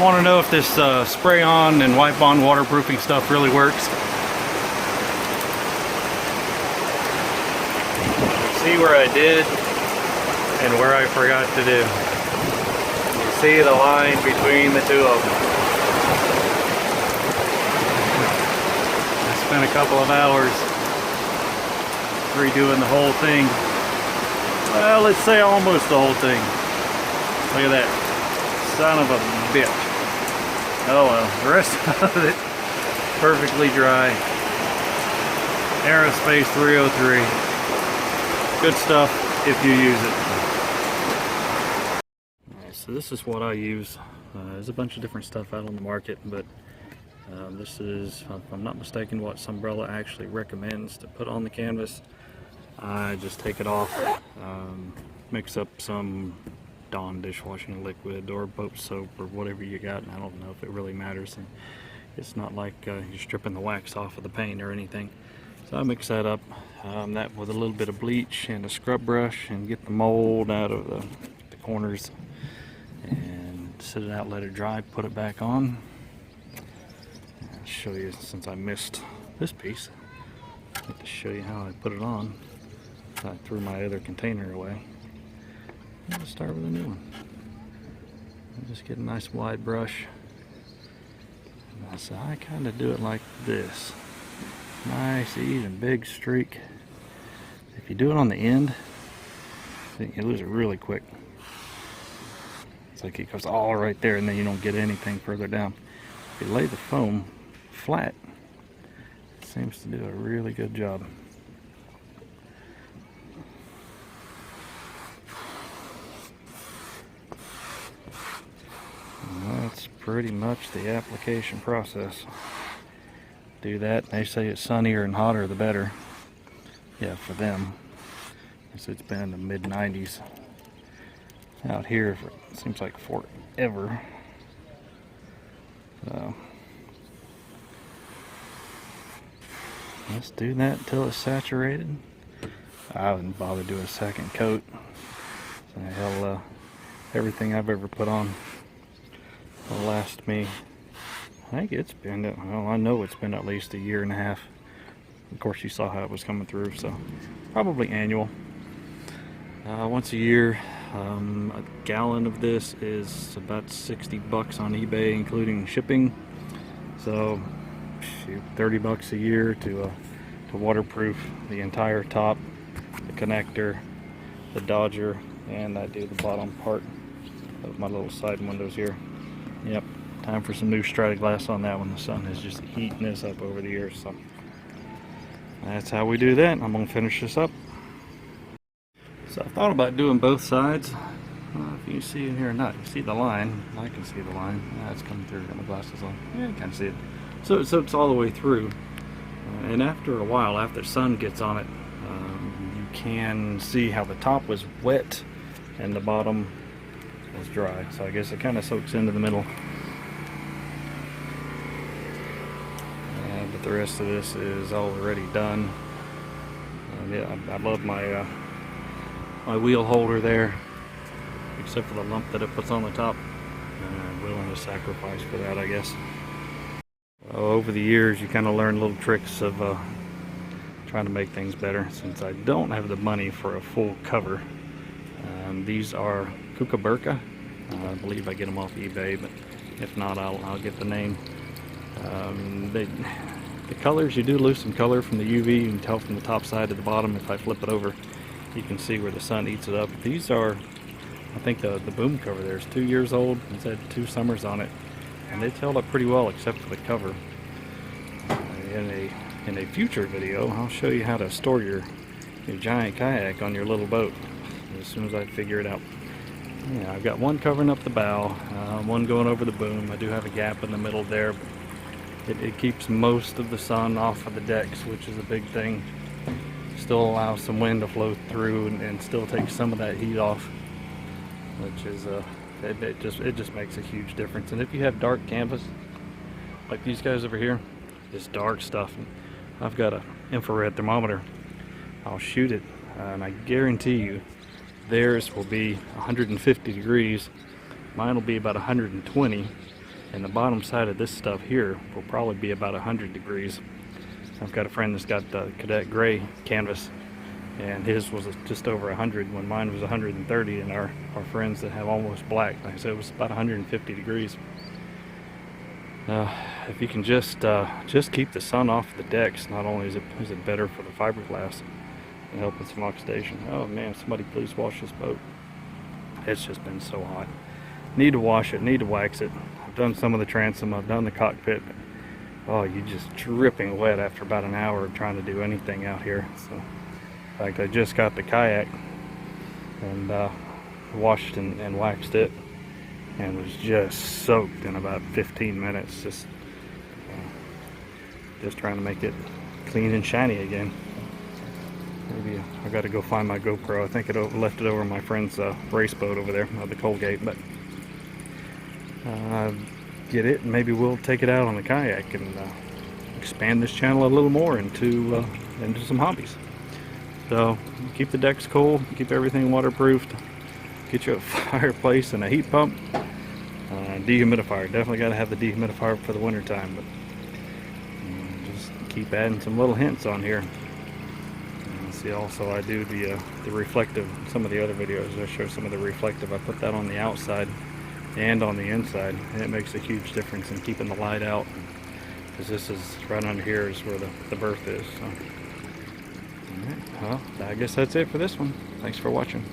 want to know if this spray on and wipe on waterproofing stuff really works. See where I did and where I forgot to do. You see the line between the two of them. I spent a couple of hours redoing the whole thing. Well, let's say almost the whole thing. Look at that. Son of a bitch. Oh well, the rest of it perfectly dry. Aerospace 303. Good stuff if you use it. Alright, so this is what I use. There's a bunch of different stuff out on the market, but this is, if I'm not mistaken, what Sunbrella actually recommends to put on the canvas. I just take it off, mix up some Dawn dishwashing liquid or boat soap or whatever you got, and I don't know if it really matters, and it's not like you're stripping the wax off of the paint or anything. So I mix that up, that with a little bit of bleach and a scrub brush, and get the mold out of the corners, and sit it out, let it dry, put it back on. I'll show you, since I missed this piece, I'd like to show you how I put it on. I threw my other container away. I'll start with a new one. I'll just get a nice wide brush. So I kind of do it like this. Nice, even, big streak. If you do it on the end, then you lose it really quick. It's like it goes all right there, and then you don't get anything further down. If you lay the foam flat, it seems to do a really good job. That's pretty much the application process. Do that. They say it's sunnier and hotter the better. Yeah, for them. It's been in the mid 90s. Out here, it seems like forever. So let's do that until it's saturated. I wouldn't bother doing a second coat. So hell, everything I've ever put on will last me, I think it's been, well, I know it's been at least a year and a half. Of course, you saw how it was coming through, so probably annual. Once a year. A gallon of this is about 60 bucks on eBay, including shipping. So, shoot, 30 bucks a year to waterproof the entire top, the connector, the dodger, and I do the bottom part of my little side windows here. Yep, time for some new Strata-Glass on that one. The sun is just heating this up over the years, so that's how we do that. I'm gonna finish this up. So I thought about doing both sides. If you can see in here or not, you see the line. I can see the line. It's coming through. Got my glasses on. Yeah, you can see it. So it's all the way through. And after a while, after the sun gets on it, you can see how the top was wet and the bottom was dry. So I guess it kind of soaks into the middle. But the rest of this is already done. Yeah, I love my my wheel holder there, except for the lump that it puts on the top. I'm willing to sacrifice for that, I guess. Over the years, you kind of learn little tricks of trying to make things better. Since I don't have the money for a full cover, these are Kookaburra. I believe I get them off eBay, but if not, I'll get the name. The colors, you do lose some color from the UV. You can tell from the top side to the bottom. If I flip it over, you can see where the sun eats it up. These are, I think the boom cover there is 2 years old. It's had 2 summers on it, and it's held up pretty well except for the cover. In a future video, I'll show you how to store your giant kayak on your little boat as soon as I figure it out. Yeah, I've got one covering up the bow, one going over the boom. I do have a gap in the middle there. It keeps most of the sun off of the decks, which is a big thing. Still allows some wind to flow through and still takes some of that heat off, which is it just makes a huge difference. And if you have dark canvas like these guys over here, this dark stuff, I've got an infrared thermometer. I'll shoot it, and I guarantee you theirs will be 150 degrees. Mine will be about 120, And the bottom side of this stuff here will probably be about 100 degrees. I've got a friend that's got the Cadet Gray canvas, and his was just over 100 when mine was 130, and our friends that have almost black, like I said, it was about 150 degrees. If you can just keep the sun off the decks, not only is it better for the fiberglass and helping some oxidation. Oh man, somebody please wash this boat. It's just been so hot. Need to wash it, need to wax it. I've done some of the transom, I've done the cockpit, but oh, you're just dripping wet after about an hour of trying to do anything out here. So, in fact, I just got the kayak and washed and waxed it, and was just soaked in about 15 minutes. Just trying to make it clean and shiny again. Maybe I got to go find my GoPro. I think I left it over my friend's race boat over there, the Colgate. But get it, and maybe we'll take it out on the kayak and expand this channel a little more into some hobbies. So keep the decks cool, keep everything waterproofed, get you a fireplace and a heat pump, dehumidifier. Definitely got to have the dehumidifier for the winter time. But just keep adding some little hints on here. And see, also I do the reflective. Some of the other videos I show some of the reflective. I put that on the outside and on the inside, and it makes a huge difference in keeping the light out, because this is right under here is where the berth is. So, all right, well, I guess that's it for this one. Thanks for watching.